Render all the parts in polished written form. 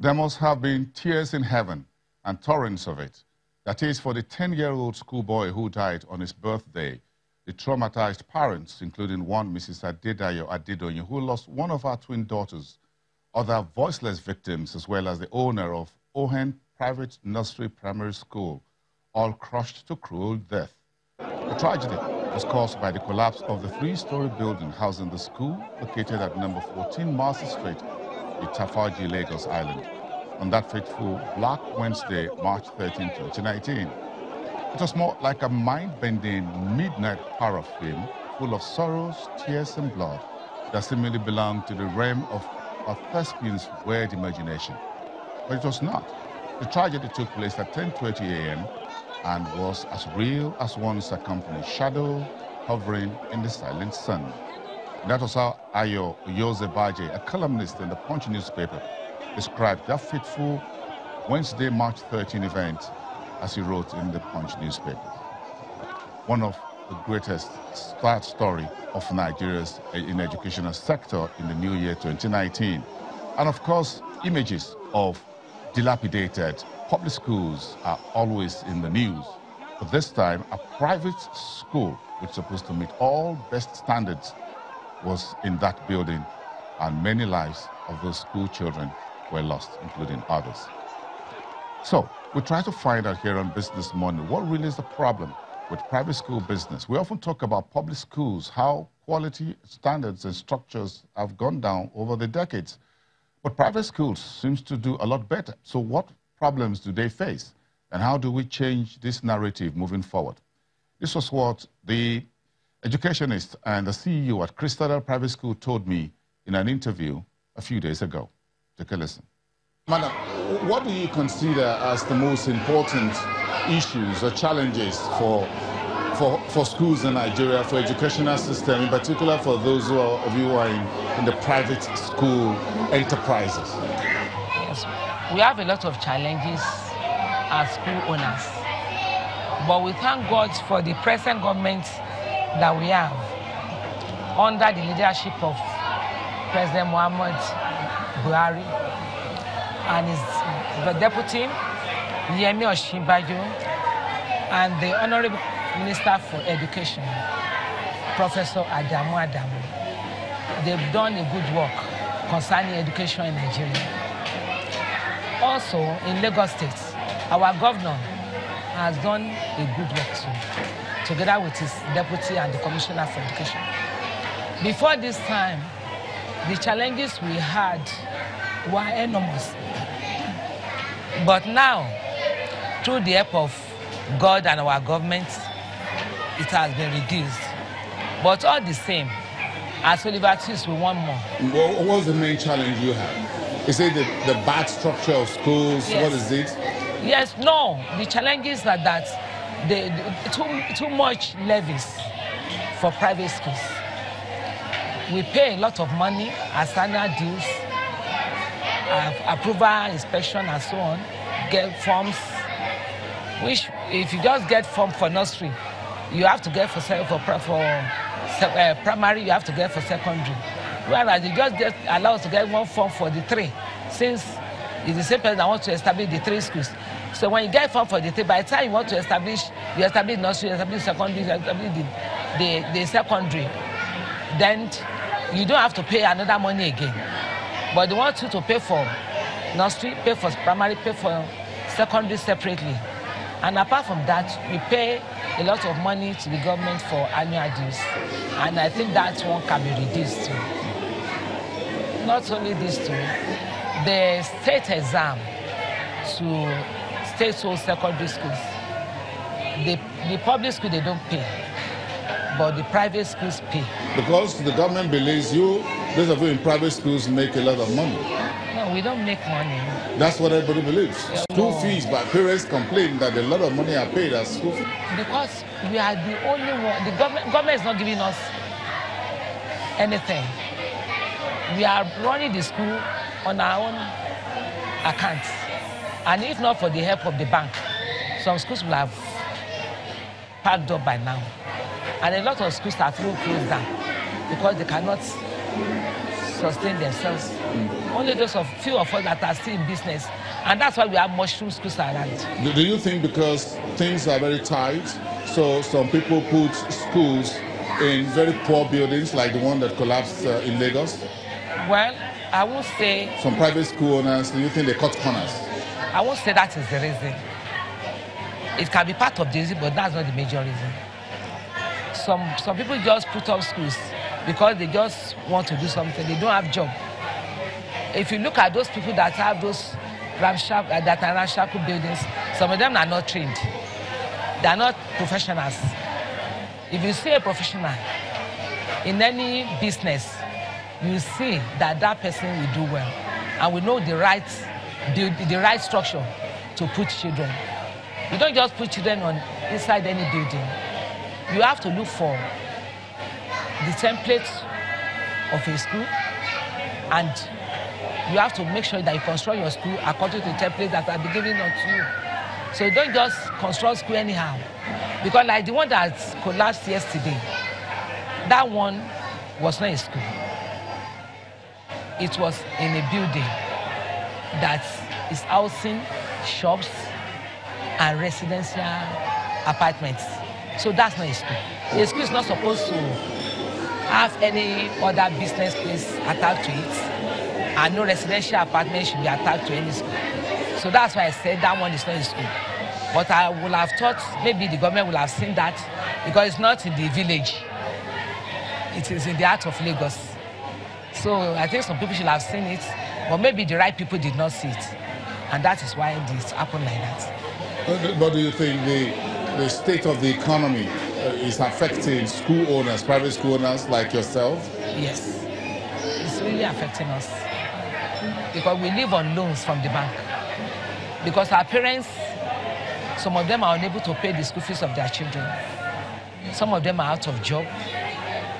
There must have been tears in heaven and torrents of it. That is, for the 10-year-old schoolboy who died on his birthday, the traumatized parents, including one Mrs. Adedayo Adedonye, who lost one of her twin daughters, other voiceless victims, as well as the owner of Ohen Private Nursery Primary School, all crushed to cruel death. The tragedy was caused by the collapse of the 3-story building housing the school, located at number 14 Marcy Street, Itafaji, Lagos Island, on that fateful Black Wednesday, March 13, 2019. It was more like a mind-bending midnight horror film full of sorrows, tears, and blood that seemingly belonged to the realm of a thespian's weird imagination. But it was not. The tragedy took place at 10:20 a.m. and was as real as one's accompanied shadow hovering in the silent sun. That was how Ayo Yozebaje, a columnist in the Punch newspaper, described that fateful Wednesday, March 13 event, as he wrote in the Punch newspaper. One of the greatest sad story of Nigeria's in educational sector in the new year 2019. And of course, images of dilapidated public schools are always in the news. But this time, a private school, which is supposed to meet all best standards, was in that building, and many lives of those school children were lost, including others. So, we try to find out here on Business Monday what really is the problem with private school business. We often talk about public schools, how quality standards and structures have gone down over the decades. But private schools seems to do a lot better. So what problems do they face? And how do we change this narrative moving forward? This was what the educationist and the CEO at Crystal Private School told me in an interview a few days ago. Take a listen. Madam, what do you consider as the most important issues or challenges for schools in Nigeria, for educational system, in particular for those of you who are in the private school enterprises? Yes, we have a lot of challenges as school owners, but we thank God for the present government that we have under the leadership of President Muhammad Buhari and his deputy, Yemi Osinbajo, and the Honorable Minister for Education, Professor Adamu Adamu. They've done a good work concerning education in Nigeria. Also, in Lagos State, our governor has done a good work too, together with his deputy and the Commissioner for Education. Before this time, the challenges we had were enormous. But now, through the help of God and our government, it has been reduced. But all the same, as Oliver we want more. What was the main challenge you had? Is it the bad structure of schools? Yes. What is it? Yes, no. The challenges are that too much levies for private schools. We pay a lot of money as annual dues, approval, inspection, and so on, get forms, which if you just get form for nursery, you have to get for primary, you have to get for secondary. Whereas you just get allowed to get one form for the 3, since it's the same person that wants to establish the 3 schools. So when you get form for the 3, by the time you want to establish, you establish nursery, you establish secondary, you establish the secondary, then you don't have to pay another money again. But they want you to pay for nursery, pay for primary, pay for secondary separately. And apart from that, we pay a lot of money to the government for annual dues. And I think that one can be reduced too. Not only this too, the state exam to state-owned secondary schools, the public school, they don't pay, but the private schools pay. Because the government believes those of you in private schools make a lot of money. No, we don't make money. That's what everybody believes. School fees, but parents complain that a lot of money are paid as school fees. Because we are the only one, the government is not giving us anything. We are running the school on our own account. And if not for the help of the bank, some schools will have packed up by now. And a lot of schools have even closed down because they cannot sustain themselves. Only those few of us that are still in business. And that's why we have mushroom schools around. Do you think because things are very tight, so some people put schools in very poor buildings like the one that collapsed in Lagos? Well, I won't say... Some private school owners, do you think they cut corners? I won't say that is the reason. It can be part of the reason, but that's not the major reason. Some people just put up schools because they just want to do something. They don't have job. If you look at those people that have those ramshackle buildings, some of them are not trained. They are not professionals. If you see a professional in any business, you see that that person will do well, and we know the right structure to put children. You don't just put children inside any building. You have to look for the template of a school, and you have to make sure that you construct your school according to the template that are given to you. So you don't just construct school anyhow. Because like the one that collapsed yesterday, that one was not a school. It was in a building that is housing shops and residential apartments. So that's not a school. A school is not supposed to have any other business place attached to it, and no residential apartment should be attached to any school. So that's why I said that one is not a school. But I would have thought maybe the government would have seen that, because it's not in the village. It is in the heart of Lagos. So I think some people should have seen it, but maybe the right people did not see it. And that is why this happened like that. But do you think the state of the economy is affecting school owners, private school owners like yourself? Yes, it's really affecting us. Because we live on loans from the bank. Because our parents, some of them are unable to pay the school fees of their children. Some of them are out of job.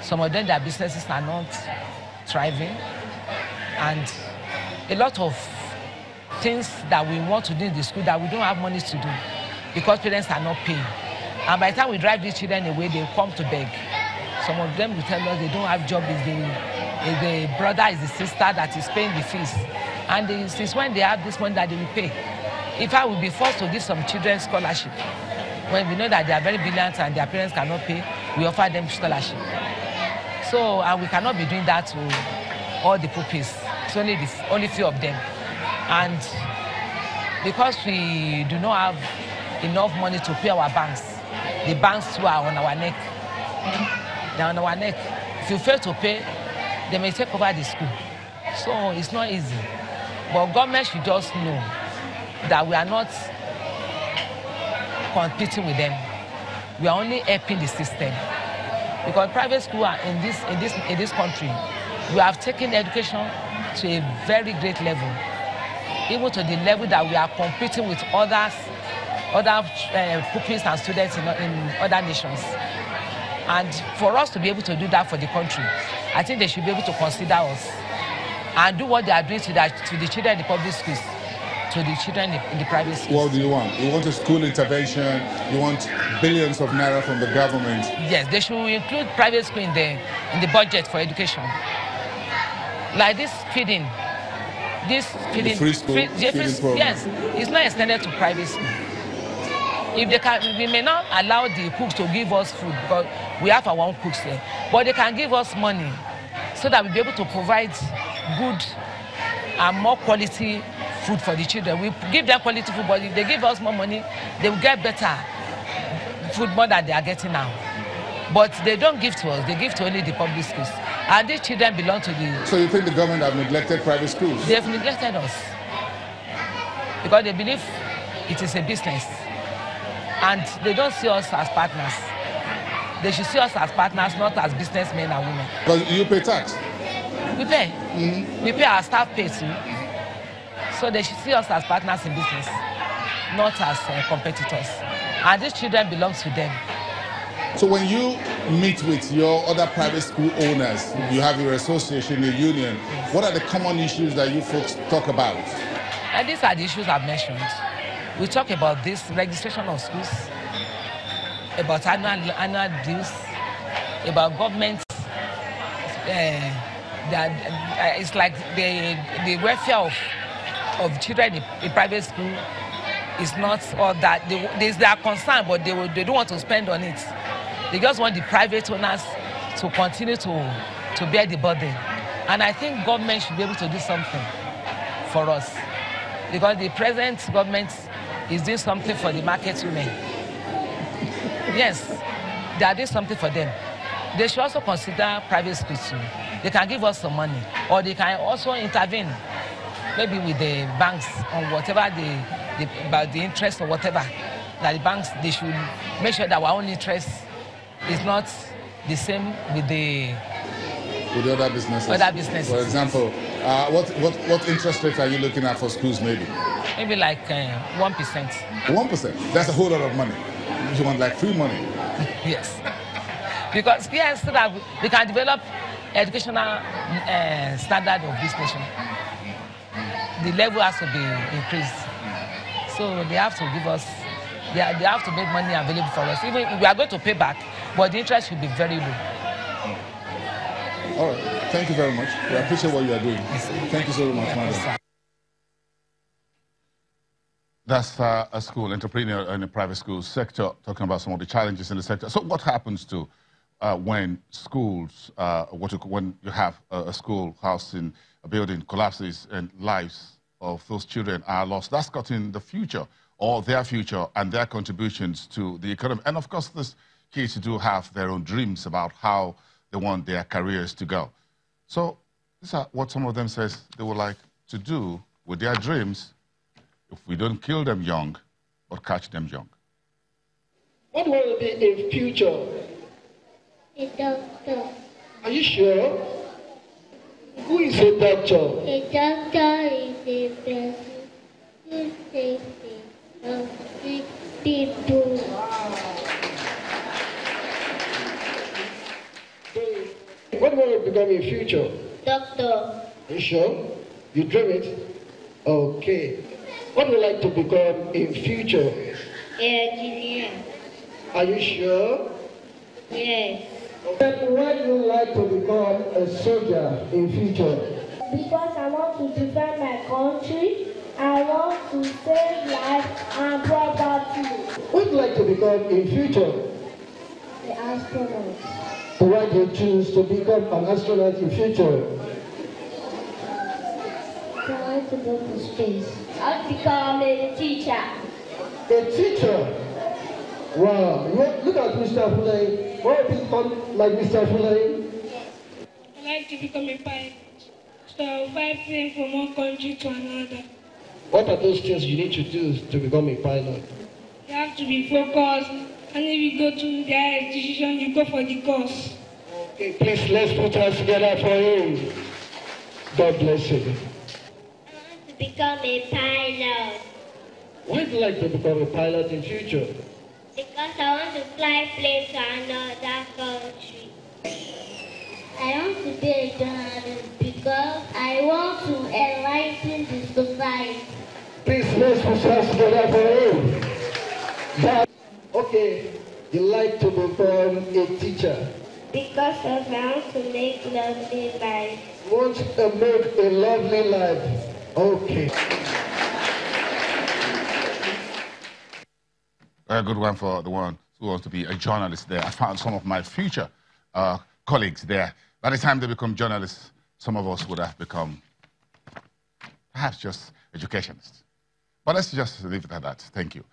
Some of them, their businesses are not thriving. And a lot of things that we want to do in the school that we don't have money to do because parents are not paying. And by the time we drive these children away, they come to beg. Some of them will tell us they don't have job, if the brother, is the sister that is paying the fees. And since when they have this money that they will pay. If I will be forced to give some children scholarship, when we know that they are very brilliant and their parents cannot pay, we offer them scholarship. So, and we cannot be doing that to all the pupils. It's only few of them. And because we do not have enough money to pay our banks, the banks too are on our neck. They're on our neck. If you fail to pay, they may take over the school. So it's not easy. But government should just know that we are not competing with them. We are only helping the system. Because private schools are in this country, we have taken education to a very great level, even to the level that we are competing with other pupils and students in other nations. And for us to be able to do that for the country, I think they should be able to consider us and do what they are doing to the children in the public schools, to the children in the private schools. What do you want? You want a school intervention? You want billions of naira from the government? Yes, they should include private school in the budget for education. Like this feeding. The free school feeding program. Yes, it's not extended to private school. If they can, we may not allow the cooks to give us food because we have our own cooks here, but they can give us money so that we'll be able to provide good and more quality food for the children. We give them quality food, but if they give us more money, they will get better food more than they are getting now. But they don't give to us, they give to only the public schools. And these children belong to the... So you think the government have neglected private schools? They have neglected us. Because they believe it is a business. And they don't see us as partners. They should see us as partners, not as businessmen and women. Because you pay tax? We pay. We pay, our staff pay too. So they should see us as partners in business, not as competitors. And these children belong to them. So when you meet with your other private school owners, you have your association, your union, what are the common issues that you folks talk about? And these are the issues I've mentioned. We talk about this registration of schools, about annual dues, about government it's like the welfare of children in private school is not all that. They are concerned, but they don't want to spend on it. They just want the private owners to continue to bear the burden. And I think government should be able to do something for us, because the present government is doing something for the market women. Yes, they are doing something for them. They should also consider private schools too. They can give us some money, or they can also intervene, maybe with the banks on whatever about the interest or whatever. That the banks, they should make sure that our own interest is not the same with the other businesses. Other businesses. For example, what interest rate are you looking at for schools? Maybe like 1%. 1%. That's a whole lot of money. You want like free money? Yes. Because yes, so that we can develop educational standard of this nation. The level has to be increased. So they have to give us, they have to make money available for us. Even if we are going to pay back, but the interest should be very low. All right. Thank you very much. We appreciate what you are doing. Thank you so much, madam. That's a school entrepreneur in the private school sector, talking about some of the challenges in the sector. So what happens to when schools, when you have a school house in a building collapses and lives of those children are lost? That's cutting the future, or their future and their contributions to the economy. And of course, these kids do have their own dreams about how they want their careers to go. So these are what some of them says they would like to do with their dreams if we don't kill them young or catch them young. What will be in future? A doctor. Are you sure? Who is a doctor? A doctor is a person who takes care of sick people. What will you become in future? Doctor. Are you sure? You dream it? Okay. What would you like to become in future? Engineer. Are you sure? Yes. And why do you like to become a soldier in future? Because I want to defend my country. I want to save life and property. What would you like to become in future? The astronaut. Why do you choose to become an astronaut in future? I want to go to space. I want to become a teacher. A teacher? Wow. Look at Mr. Fulay. Why do you become like Mr. Fulay? I like to become a pilot. So I'll fly plane from one country to another. What are those things you need to do to become a pilot? You have to be focused, and if you go to the highest decision, you go for the course. Okay, please let's put us together for him. God bless you. I want to become a pilot. Why would you like to become a pilot in future? Because I want to fly plane to another country. I want to be a journalist because I want to enlighten the society. Please let's put us together for him. Okay, you like to become a teacher? Because I want to make lovely life. Want to make a lovely life? Okay. A good one for the one who wants to be a journalist there. I found some of my future colleagues there. By the time they become journalists, some of us would have become perhaps just educationists. But let's just leave it at that. Thank you.